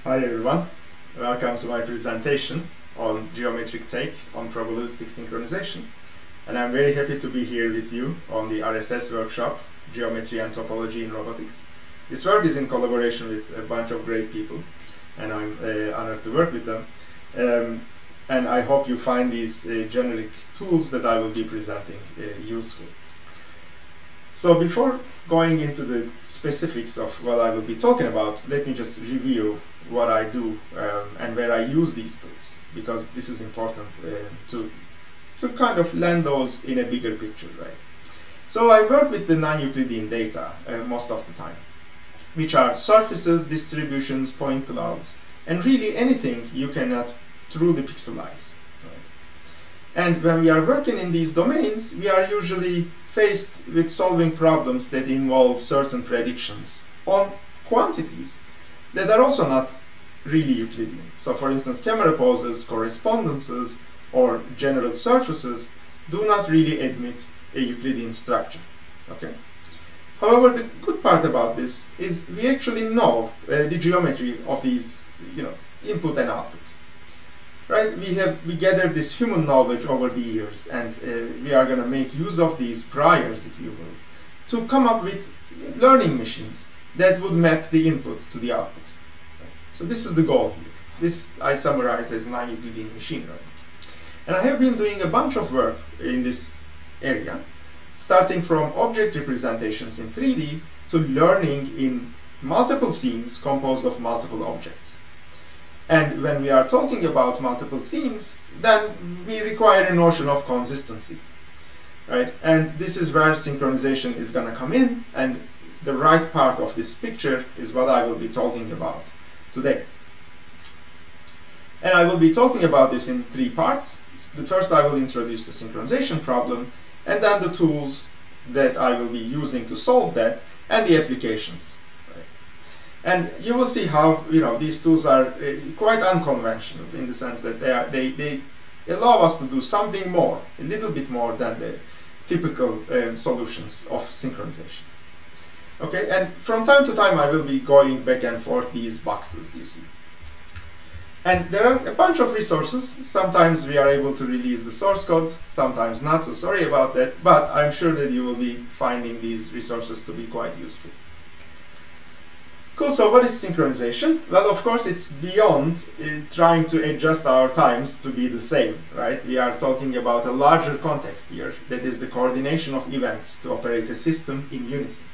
Hi everyone, welcome to my presentation on geometric take on probabilistic synchronization, and I'm very happy to be here with you on the RSS workshop, Geometry and Topology in Robotics. This work is in collaboration with a bunch of great people, and I'm honored to work with them. And I hope you find these generic tools that I will be presenting useful. So before going into the specifics of what I will be talking about, let me just review what I do and where I use these tools, because this is important to kind of land those in a bigger picture, right? So I work with the non-Euclidean data most of the time, which are surfaces, distributions, point clouds, and really anything you cannot truly pixelize. Right? And when we are working in these domains, we are usually faced with solving problems that involve certain predictions on quantities that are also not really Euclidean. So for instance, camera poses, correspondences, or general surfaces do not really admit a Euclidean structure. Okay. However, the good part about this is we actually know the geometry of these, input and output. Right? We gathered this human knowledge over the years, and we are going to make use of these priors, if you will, to come up with learning machines that would map the input to the output. Right? So this is the goal here. This I summarize as non-Euclidean machine learning. And I have been doing a bunch of work in this area, starting from object representations in 3D to learning in multiple scenes composed of multiple objects. And when we are talking about multiple scenes, then we require a notion of consistency, right? And this is where synchronization is going to come in, and the right part of this picture is what I will be talking about today. And I will be talking about this in three parts. The first, I will introduce the synchronization problem, and then the tools that I will be using to solve that, and the applications. And you will see how these tools are quite unconventional in the sense that they allow us to do something more, a little bit more than the typical solutions of synchronization. Okay, and from time to time I will be going back and forth these boxes, you see. And there are a bunch of resources. Sometimes we are able to release the source code, sometimes not, so sorry about that, but I'm sure that you will be finding these resources to be quite useful. Cool, so what is synchronization? Well, of course, it's beyond trying to adjust our times to be the same, right? We are talking about a larger context here, that is the coordination of events to operate a system in unison.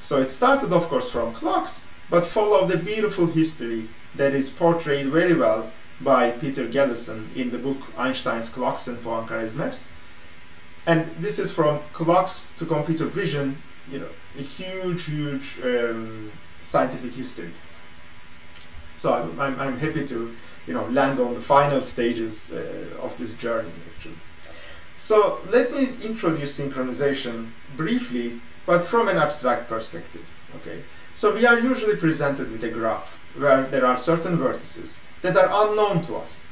So it started, of course, from clocks, but followed a beautiful history that is portrayed very well by Peter Gallison in the book Einstein's Clocks and Poincaré's Maps. And this is from clocks to computer vision, a huge scientific history. So I'm happy to land on the final stages of this journey, actually. So let me introduce synchronization briefly, but from an abstract perspective. Okay. So we are usually presented with a graph where there are certain vertices that are unknown to us,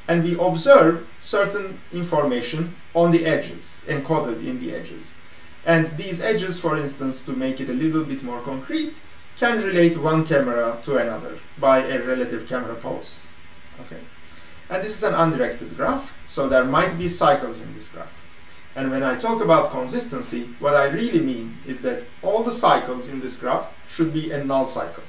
and we observe certain information on the edges, encoded in the edges. And these edges, for instance, to make it a little bit more concrete, can relate one camera to another by a relative camera pose. Okay. And this is an undirected graph, so there might be cycles in this graph. And when I talk about consistency, what I really mean is that all the cycles in this graph should be a null cycle.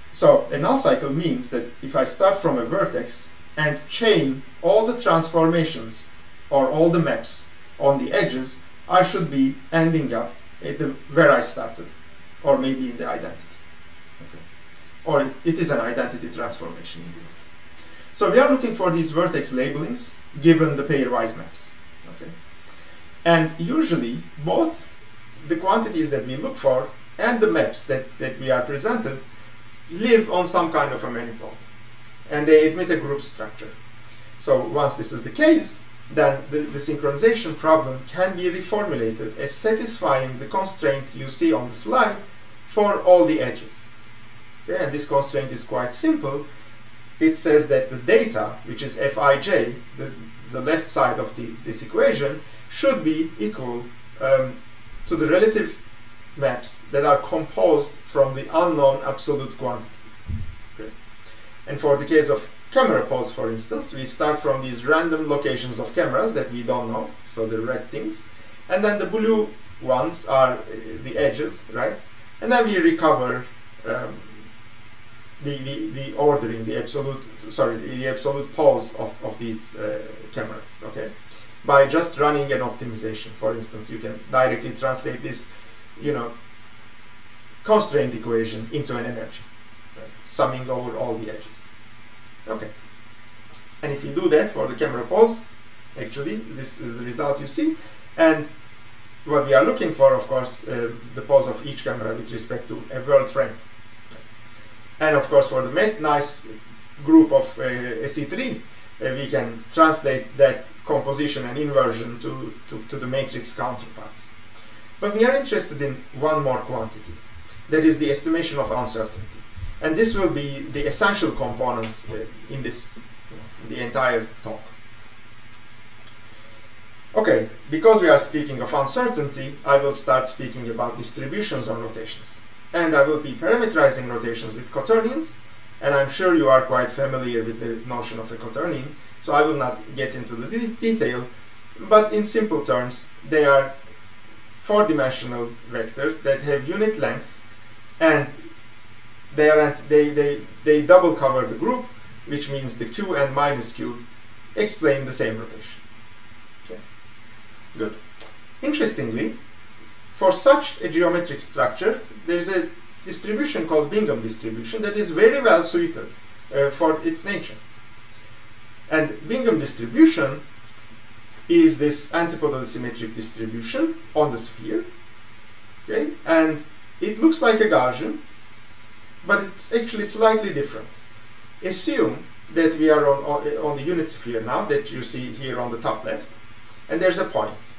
So a null cycle means that if I start from a vertex and chain all the transformations or all the maps on the edges, I should be ending up at where I started, or maybe in the identity. Okay. Or it is an identity transformation in the end. So we are looking for these vertex labelings given the pairwise maps. Okay. And usually both the quantities that we look for and the maps that we are presented live on some kind of a manifold, and they admit a group structure. So once this is the case, then the synchronization problem can be reformulated as satisfying the constraint you see on the slide for all the edges. Okay, and this constraint is quite simple. It says that the data, which is Fij, the left side of this equation, should be equal to the relative maps that are composed from the unknown absolute quantities. Okay. And for the case of camera pose, for instance, we start from these random locations of cameras that we don't know, so the red things, and then the blue ones are the edges, right? And then we recover the ordering, the absolute pose of these cameras, okay? By just running an optimization. For instance, you can directly translate this, constraint equation into an energy, right? Summing over all the edges. Okay. And if you do that for the camera pose, actually, this is the result you see. And what we are looking for, of course, the pose of each camera with respect to a world frame. And of course, for the nice group of SE3, we can translate that composition and inversion to the matrix counterparts. But we are interested in one more quantity, that is the estimation of uncertainty. And this will be the essential component in this, the entire talk. Okay, because we are speaking of uncertainty, I will start speaking about distributions on rotations. And I will be parametrizing rotations with quaternions, and I'm sure you are quite familiar with the notion of a quaternion, so I will not get into the detail, but in simple terms, they are four-dimensional vectors that have unit length, and they double cover the group, which means the q and minus q explain the same rotation. Okay. Good. Interestingly, for such a geometric structure, there's a distribution called Bingham distribution that is very well suited for its nature. And Bingham distribution is this antipodal symmetric distribution on the sphere. Okay? And it looks like a Gaussian, but it's actually slightly different. Assume that we are on the unit sphere now, that you see here on the top left, and there's a point.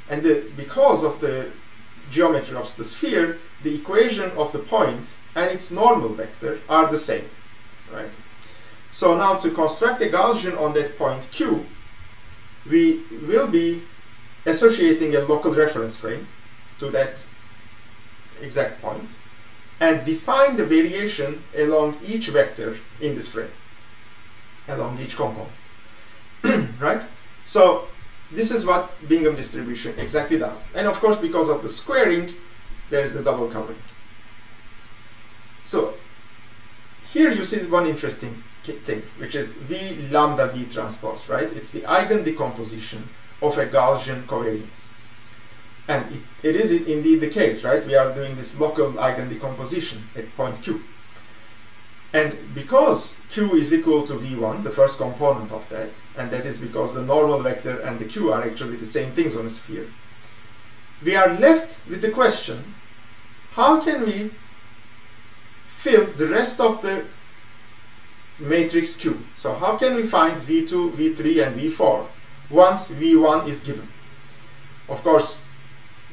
And because of the geometry of the sphere, the equation of the point and its normal vector are the same, right? So now to construct a Gaussian on that point Q, we will be associating a local reference frame to that exact point and define the variation along each vector in this frame, along each component, right? So this is what Bingham distribution exactly does. And of course, because of the squaring, there is the double covering. So here you see one interesting thing, which is V lambda V transpose, right? It's the eigen decomposition of a Gaussian covariance. And it is indeed the case, right? We are doing this local eigen decomposition at point Q. And because Q is equal to V1, the first component of that, and that is because the normal vector and the Q are actually the same things on a sphere, we are left with the question, how can we fill the rest of the matrix Q? So how can we find V2, V3, and V4 once V1 is given? Of course,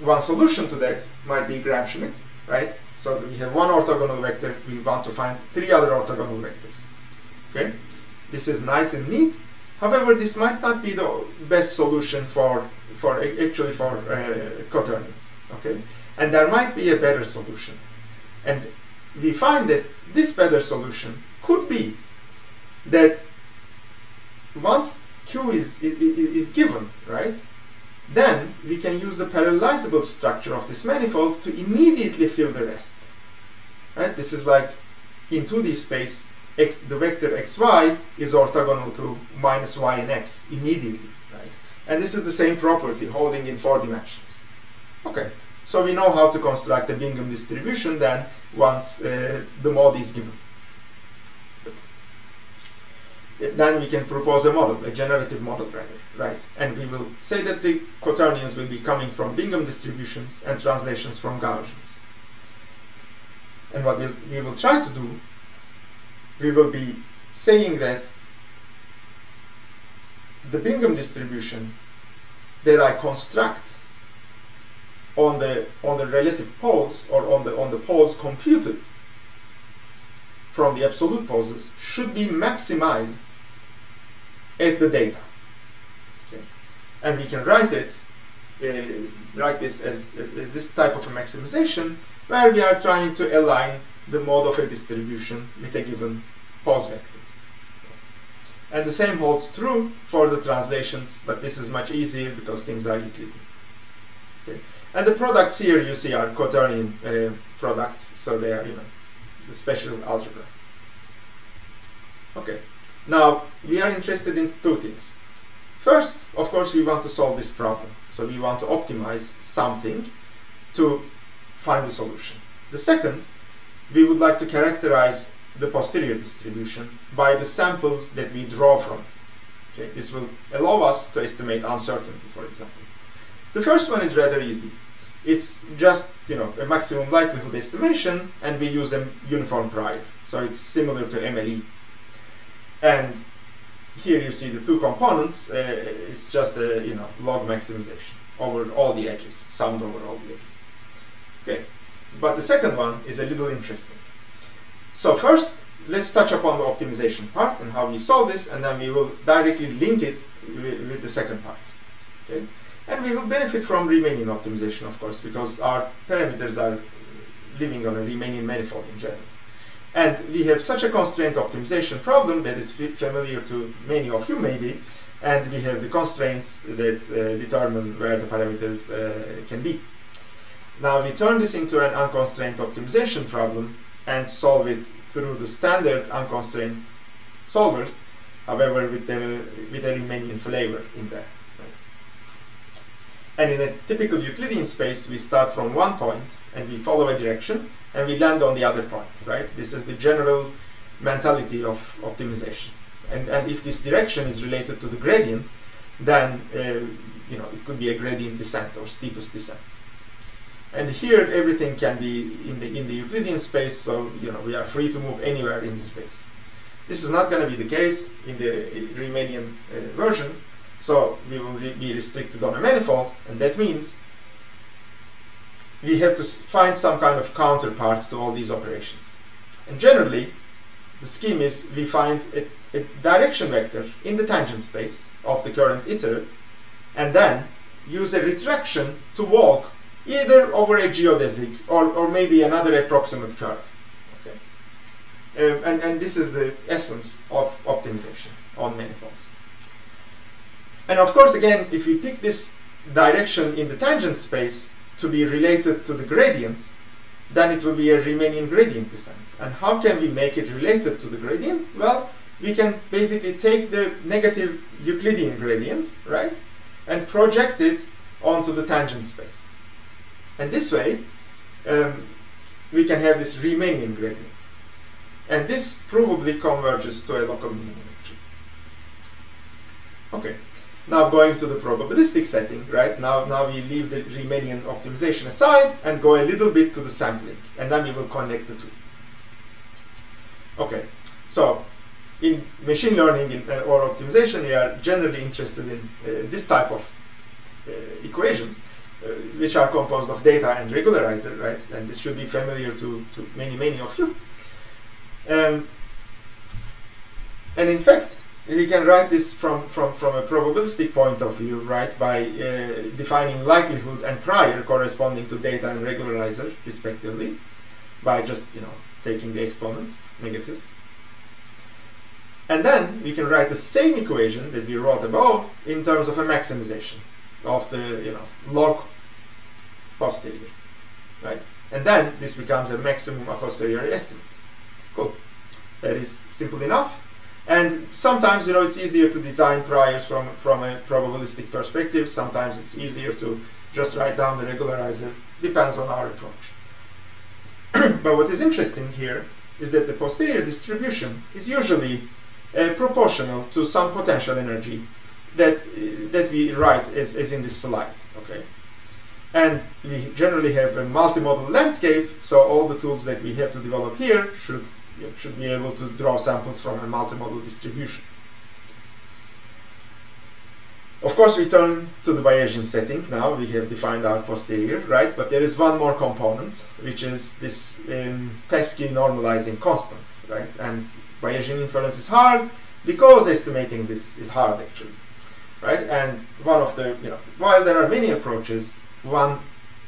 one solution to that might be Gram-Schmidt, right? So we have one orthogonal vector, we want to find three other orthogonal vectors. Okay? This is nice and neat. However, this might not be the best solution for quaternions. Okay? And there might be a better solution. And we find that this better solution could be that once Q is given, right, then we can use the parallelizable structure of this manifold to immediately fill the rest. Right? This is like in 2D space, the vector xy is orthogonal to minus y and x immediately. Right? And this is the same property holding in 4 dimensions. Okay, so we know how to construct a Bingham distribution then once the mode is given. Then we can propose a model, a generative model rather, right? And we will say that the quaternions will be coming from Bingham distributions and translations from Gaussians. And what we will try to do, we will be saying that the Bingham distribution that I construct on the relative pose or on the pose computed from the absolute poses should be maximized at the data. Okay? And we can write it write this as this type of a maximization, where we are trying to align the mode of a distribution with a given pose vector. And the same holds true for the translations, but this is much easier because things are Euclidean. Okay. And the products here you see are quaternion products, so they are, the special algebra. Okay. Now we are interested in two things. First, of course, we want to solve this problem. So we want to optimize something to find the solution. The second, we would like to characterize the posterior distribution by the samples that we draw from it. Okay, this will allow us to estimate uncertainty, for example. The first one is rather easy. It's just a maximum likelihood estimation, and we use a uniform prior. So it's similar to MLE. And here you see the two components. It's just a log maximization over all the edges, summed over all the edges. Okay, but the second one is a little interesting. So first, let's touch upon the optimization part and how we solve this, and then we will directly link it with the second part. Okay, and we will benefit from Riemannian optimization, of course, because our parameters are living on a Riemannian manifold in general. And we have such a constraint optimization problem that is familiar to many of you maybe, and we have the constraints that determine where the parameters can be. Now we turn this into an unconstrained optimization problem and solve it through the standard unconstrained solvers, however with a Riemannian flavor in there. Right? And in a typical Euclidean space, we start from one point and we follow a direction and we land on the other point. Right? This is the general mentality of optimization. And if this direction is related to the gradient, then it could be a gradient descent or steepest descent. And here everything can be in the Euclidean space, so we are free to move anywhere in the space. This is not going to be the case in the Riemannian version, so we will be restricted on a manifold, and that means we have to find some kind of counterparts to all these operations. And generally, the scheme is we find a direction vector in the tangent space of the current iterate, and then use a retraction to walk either over a geodesic or maybe another approximate curve. Okay, and this is the essence of optimization on manifolds. And of course, again, if we pick this direction in the tangent space to be related to the gradient, then it will be a Riemannian gradient descent. And how can we make it related to the gradient? Well, we can basically take the negative Euclidean gradient, right, and project it onto the tangent space. And this way, we can have this Riemannian gradient. And this provably converges to a local minimum actually. Okay, now going to the probabilistic setting, right? Now we leave the Riemannian optimization aside and go a little bit to the sampling, and then we will connect the two. Okay, so in machine learning or optimization, we are generally interested in this type of equations, which are composed of data and regularizer, right? And this should be familiar to many of you. And in fact, we can write this from a probabilistic point of view, right? By defining likelihood and prior corresponding to data and regularizer, respectively, by just taking the exponent, negative. And then we can write the same equation that we wrote above in terms of a maximization of the log posterior, right? And then this becomes a maximum a posteriori estimate. Cool. That is simple enough. And sometimes it's easier to design priors from a probabilistic perspective. Sometimes it's easier to just write down the regularizer. Depends on our approach. But what is interesting here is that the posterior distribution is usually proportional to some potential energy that we write as in this slide. Okay, and we generally have a multimodal landscape, so all the tools that we have to develop here should be able to draw samples from a multimodal distribution. Of course, we turn to the Bayesian setting. Now we have defined our posterior, right? But there is one more component, which is this pesky normalizing constant, right? And Bayesian inference is hard because estimating this is hard, actually. right? And one of the, while there are many approaches, one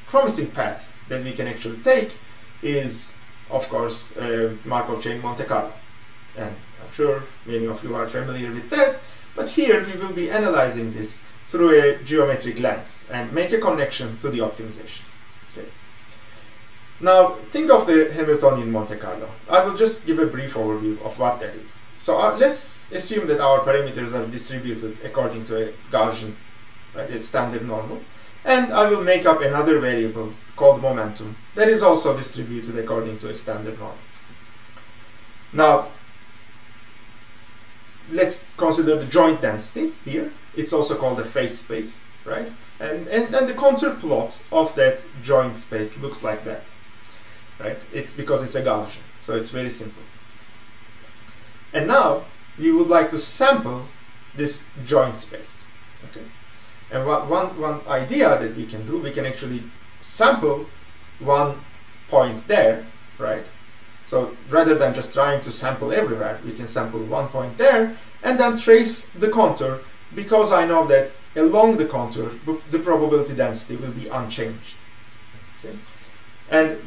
promising path that we can actually take is, of course, Markov chain Monte Carlo. And I'm sure many of you are familiar with that, but here we will be analyzing this through a geometric lens and make a connection to the optimization. Okay. Now, think of the Hamiltonian Monte Carlo. I will just give a brief overview of what that is. So let's assume that our parameters are distributed according to a Gaussian, right, a standard normal. And I will make up another variable called momentum that is also distributed according to a standard normal. Now, let's consider the joint density here. It's also called a phase space, right? And the contour plot of that joint space looks like that, right? It's because it's a Gaussian, so it's very simple. And now we would like to sample this joint space, okay? And one idea that we can do, we can actually sample one point there, right? So rather than just trying to sample everywhere, we can sample one point there and then trace the contour, because I know that along the contour, the probability density will be unchanged. Okay? And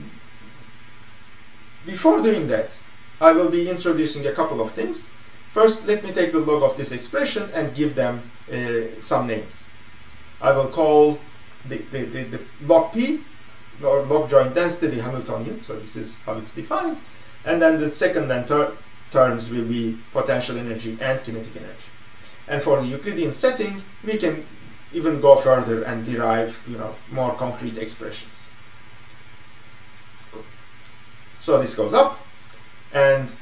before doing that, I will be introducing a couple of things. First, let me take the log of this expression and give them some names. I will call the log P, or log joint density, the Hamiltonian, so this is how it's defined. And then the second and third terms will be potential energy and kinetic energy. And for the Euclidean setting, we can even go further and derive, more concrete expressions. Cool. So this goes up, and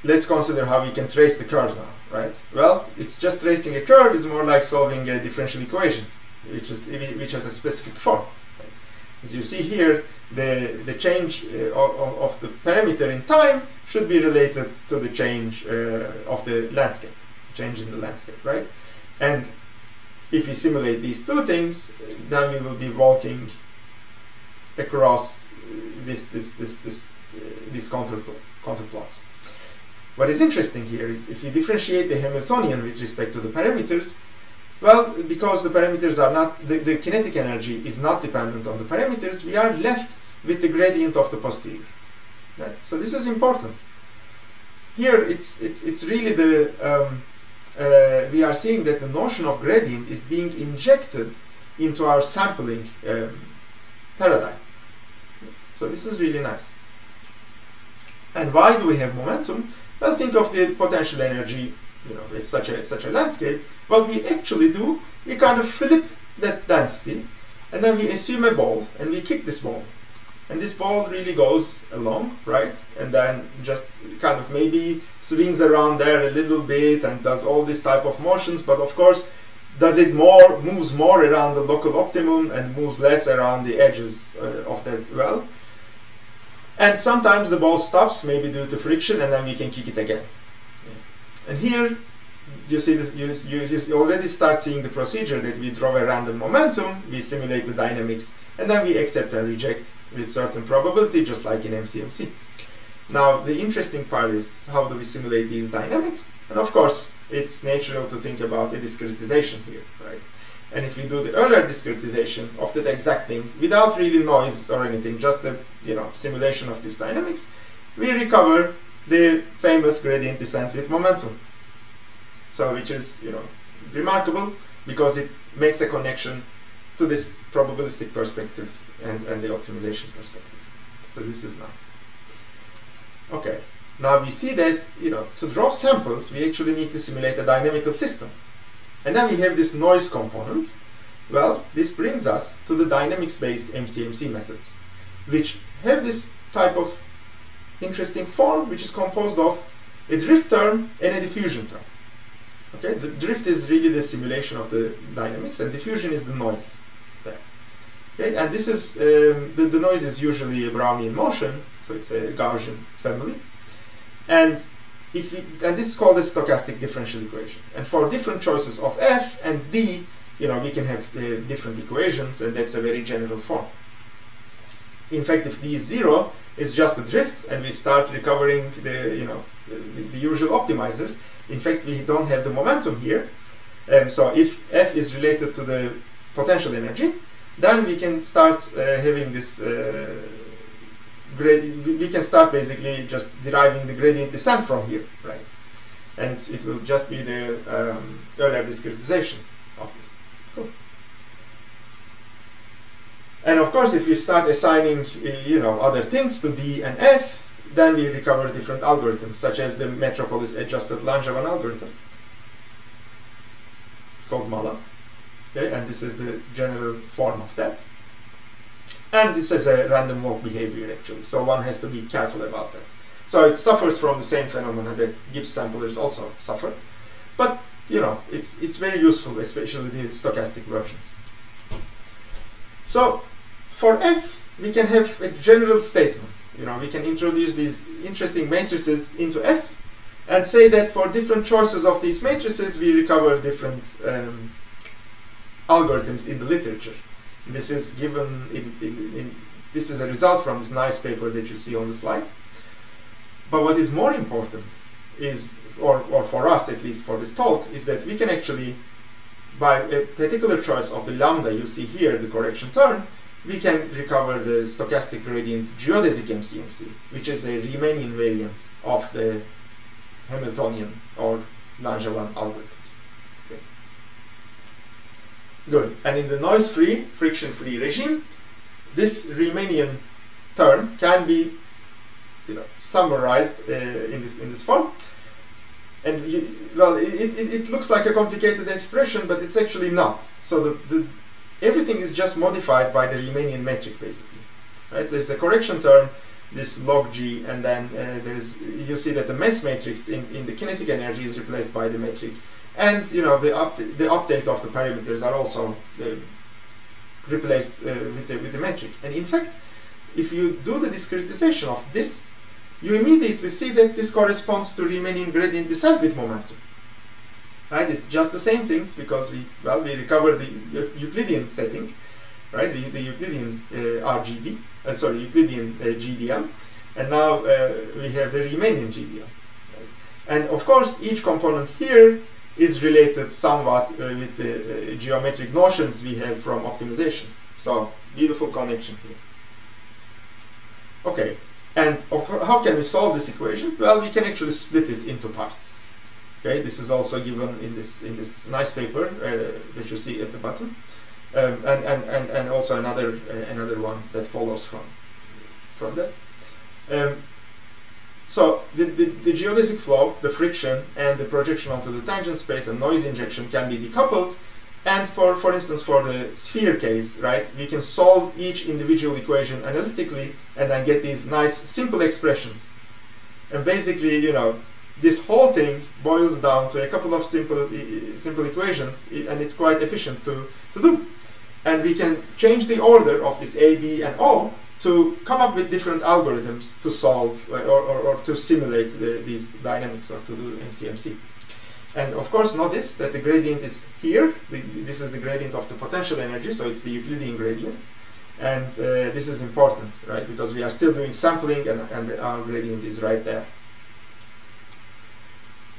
let's consider how we can trace the curves now, right? Well, it's just tracing a curve is more like solving a differential equation, which has a specific form. Right? As you see here, the change of the parameter in time should be related to the change of the landscape. Change in the landscape, right? And if we simulate these two things, then we will be walking across these contour plots. What is interesting here is if we differentiate the Hamiltonian with respect to the parameters, well, because the parameters are not, the kinetic energy is not dependent on the parameters, we are left with the gradient of the posterior. Right? So this is important. Here it's really the we are seeing that the notion of gradient is being injected into our sampling paradigm. So this is really nice. And why do we have momentum? Well, think of the potential energy, with such a landscape. What we actually do, we kind of flip that density, and then we assume a ball, and we kick this ball. And this ball really goes along, right? And then just kind of maybe swings around there a little bit and does all this type of motions, but of course, moves more around the local optimum and moves less around the edges of that well. And sometimes the ball stops, maybe due to friction, and then we can kick it again. And here, you see this, you already start seeing the procedure that we draw a random momentum, we simulate the dynamics, and then we accept and reject with certain probability, just like in MCMC. Now, the interesting part is how do we simulate these dynamics? And of course, it's natural to think about a discretization here, right? And if we do the earlier discretization of that exact thing, without really noise or anything, just the simulation of these dynamics, we recover the famous gradient descent with momentum. So, which is remarkable because it makes a connection to this probabilistic perspective and the optimization perspective. So this is nice. Okay, now we see that to draw samples, we actually need to simulate a dynamical system. And then we have this noise component. Well, this brings us to the dynamics-based MCMC methods, which have this type of interesting form, which is composed of a drift term and a diffusion term. Okay, the drift is really the simulation of the dynamics, and diffusion is the noise there. Okay, and this is the noise is usually a Brownian motion, so it's a Gaussian family, and this is called a stochastic differential equation. And for different choices of f and d, we can have different equations, and that's a very general form. In fact, if d is 0, it's just a drift, and we start recovering the usual optimizers. In fact, we don't have the momentum here, So if F is related to the potential energy, then we can start having this we can start basically just deriving the gradient descent from here, right? And it will just be the Euler discretization of this. Cool. And of course, if we start assigning other things to D and F, then we recover different algorithms, such as the Metropolis adjusted Langevin algorithm. It's called MALA. Okay, and this is the general form of that. And this is a random walk behavior, actually, so one has to be careful about that. So it suffers from the same phenomena that Gibbs samplers also suffer, but it's very useful, especially the stochastic versions. So for F, we can have a general statement. We can introduce these interesting matrices into F and say that for different choices of these matrices, we recover different algorithms in the literature. This is given this is a result from this nice paper that you see on the slide. But what is more important is, or for us at least for this talk, is that we can actually, by a particular choice of the lambda you see here, the correction term, we can recover the stochastic gradient geodesic MCMC, which is a Riemannian variant of the Hamiltonian or Langevin algorithms. Okay. Good. And in the noise-free, friction-free regime, this Riemannian term can be summarized in this form. And it looks like a complicated expression, but it's actually not. So everything is just modified by the Riemannian metric, basically. Right? There's a correction term, this log G, and then you see that the mass matrix in the kinetic energy is replaced by the metric, and the update of the parameters are also replaced with the metric. And in fact, if you do the discretization of this, you immediately see that this corresponds to Riemannian gradient descent with momentum. Right? It's just the same things, because we recover the Euclidean setting, right? The Euclidean RGD, Euclidean GDM, and now we have the Riemannian GDM. Right? And of course, each component here is related somewhat with the geometric notions we have from optimization. So beautiful connection here. Okay. And how can we solve this equation? Well, we can actually split it into parts. Okay, this is also given in this nice paper that you see at the bottom, and also another one that follows from that. So the geodesic flow, the friction, and the projection onto the tangent space and noise injection can be decoupled. And for instance, for the sphere case, right, we can solve each individual equation analytically and then get these nice simple expressions. And basically, this whole thing boils down to a couple of simple equations, and it's quite efficient to do. And we can change the order of this A, B, and O to come up with different algorithms to solve or to simulate these dynamics, or to do MCMC. And of course, notice that the gradient is here. This is the gradient of the potential energy, so it's the Euclidean gradient. And this is important, right? Because we are still doing sampling, and our gradient is right there.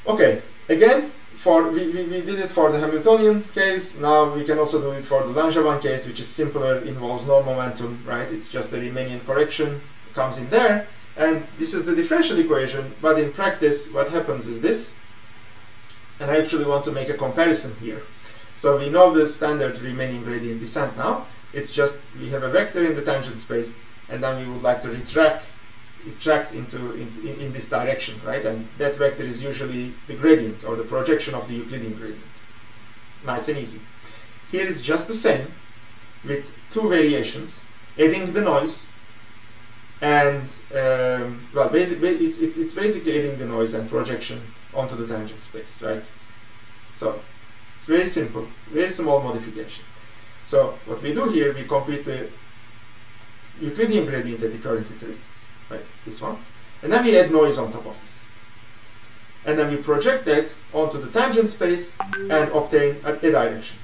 Okay, again, we did it for the Hamiltonian case. Now we can also do it for the Langevin case, which is simpler, involves no momentum, right? It's just a Riemannian correction comes in there. And this is the differential equation, but in practice, what happens is this. And I actually want to make a comparison here. So we know the standard Riemannian gradient descent now. It's just we have a vector in the tangent space, and then we would like to retract in this direction, right? And that vector is usually the gradient, or the projection of the Euclidean gradient. Nice and easy. Here is just the same, with two variations, adding the noise, and it's basically adding the noise and projection onto the tangent space, right? So it's very simple, very small modification. So what we do here, we compute the Euclidean gradient at the current iterate, right? This one, and then we add noise on top of this, and then we project that onto the tangent space and obtain a direction.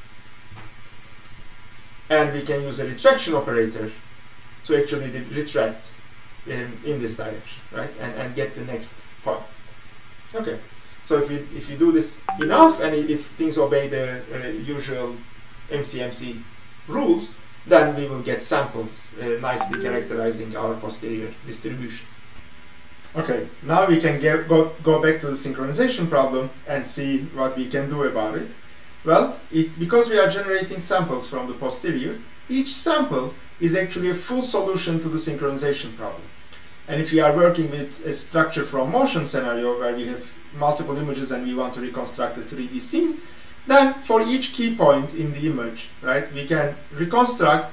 And we can use a retraction operator to actually retract in this direction, right? And get the next point. Okay, So if you do this enough, and if things obey the usual MCMC rules, then we will get samples nicely characterizing our posterior distribution. Okay, now we can go back to the synchronization problem and see what we can do about it. Well, because we are generating samples from the posterior, each sample is actually a full solution to the synchronization problem. And if we are working with a structure from motion scenario where we have multiple images and we want to reconstruct a 3D scene, then for each key point in the image, right, we can reconstruct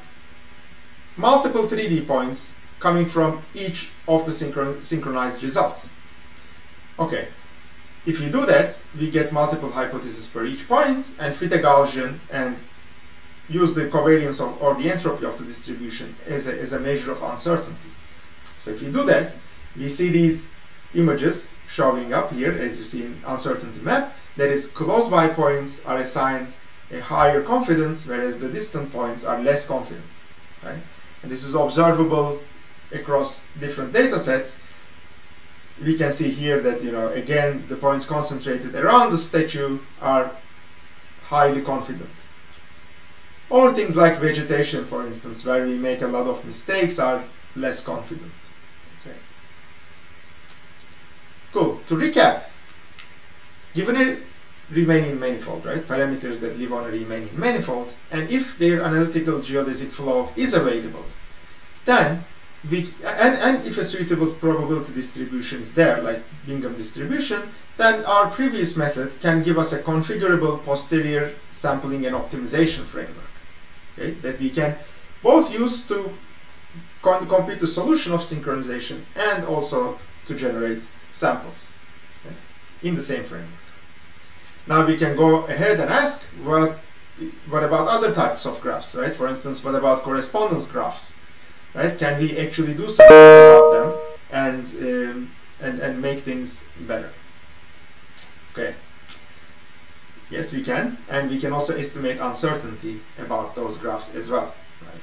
multiple 3D points coming from each of the synchronized results. Okay, if we do that, we get multiple hypotheses per each point and fit a Gaussian and use the covariance or the entropy of the distribution as a measure of uncertainty. So if you do that, we see these images showing up here, as you see in uncertainty map. That is, close by points are assigned a higher confidence, whereas the distant points are less confident, right? And this is observable across different data sets. We can see here that, you know, again, the points concentrated around the statue are highly confident. Or things like vegetation, for instance, where we make a lot of mistakes, are less confident. Okay. Cool. To recap, given a Riemannian manifold, right, parameters that live on a Riemannian manifold, and if their analytical geodesic flow is available, then and if a suitable probability distribution is there, like Bingham distribution, then our previous method can give us a configurable posterior sampling and optimization framework, okay, that we can both use to compute the solution of synchronization and also to generate samples, okay, in the same framework. Now we can go ahead and ask, what about other types of graphs, right? For instance, what about correspondence graphs, right? Can we actually do something about them and make things better? Okay. Yes, we can, and we can also estimate uncertainty about those graphs as well, right?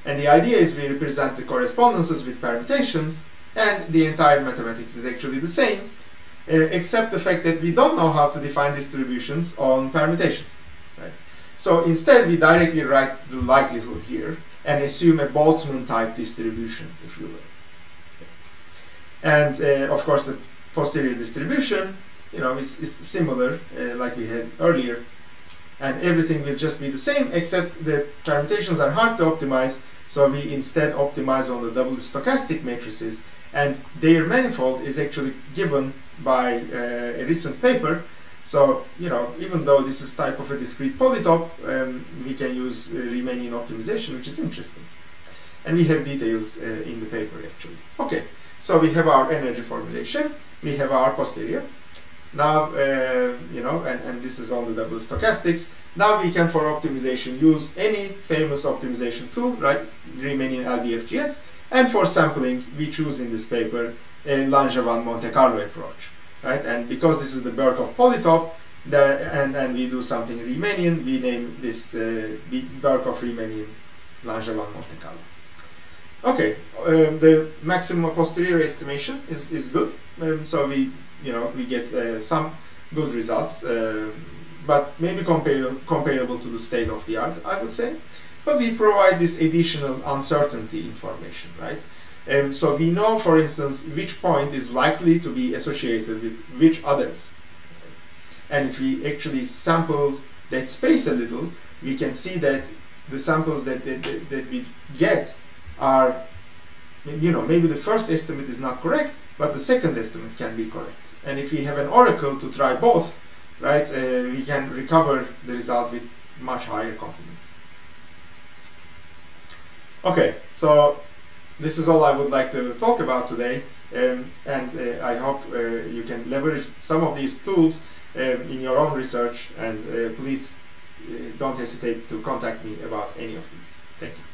And the idea is we represent the correspondences with permutations, and the entire mathematics is actually the same, except the fact that we don't know how to define distributions on permutations, right? So instead, we directly write the likelihood here and assume a Boltzmann type distribution, if you will. And of course, the posterior distribution, you know, is similar, like we had earlier, and everything will just be the same, except the permutations are hard to optimize, so we instead optimize on the doubly stochastic matrices, and their manifold is actually given by a recent paper. So, you know, even though this is type of a discrete polytope, we can use Riemannian optimization, which is interesting. And we have details in the paper, actually. Okay, so we have our energy formulation, we have our posterior. Now, you know, and this is on the double stochastics. Now we can, for optimization, use any famous optimization tool, right? Riemannian LBFGS. And for sampling, we choose in this paper a Langevin Monte Carlo approach, right? And because this is the Birkhoff polytope, and we do something Riemannian, we name this Birkhoff Riemannian Langevin Monte Carlo. Okay, the maximum posterior estimation is good, so we get some good results, but maybe comparable to the state of the art, I would say. But we provide this additional uncertainty information, right? So we know, for instance, which point is likely to be associated with which others. And if we actually sample that space a little, we can see that the samples that we get are, you know, maybe the first estimate is not correct, but the second estimate can be correct. And if we have an oracle to try both, right, we can recover the result with much higher confidence. Okay, so this is all I would like to talk about today, and I hope you can leverage some of these tools in your own research, and please don't hesitate to contact me about any of these. Thank you.